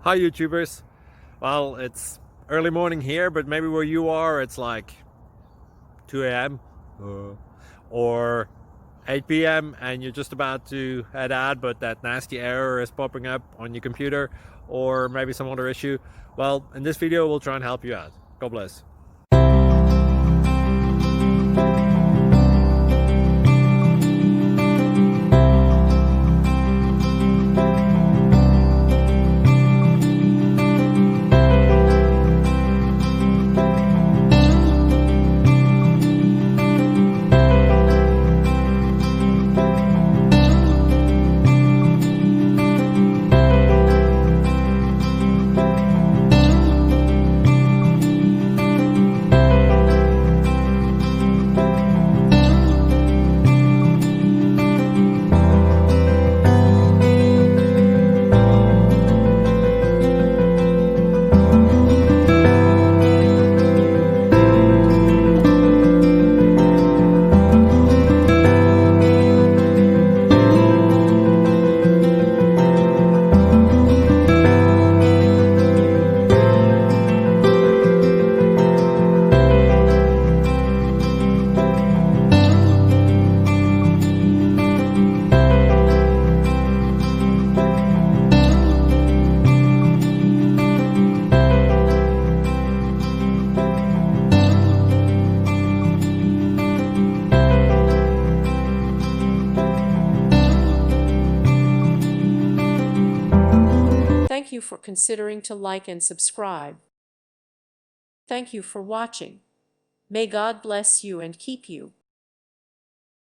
Hi YouTubers. Well, it's early morning here, but maybe where you are it's like 2 a.m. or 8 p.m. and you're just about to head out, but that nasty error is popping up on your computer, or maybe some other issue. Well, in this video we'll try and help you out. God bless. Thank you for considering to like and subscribe. Thank you for watching. May God bless you and keep you.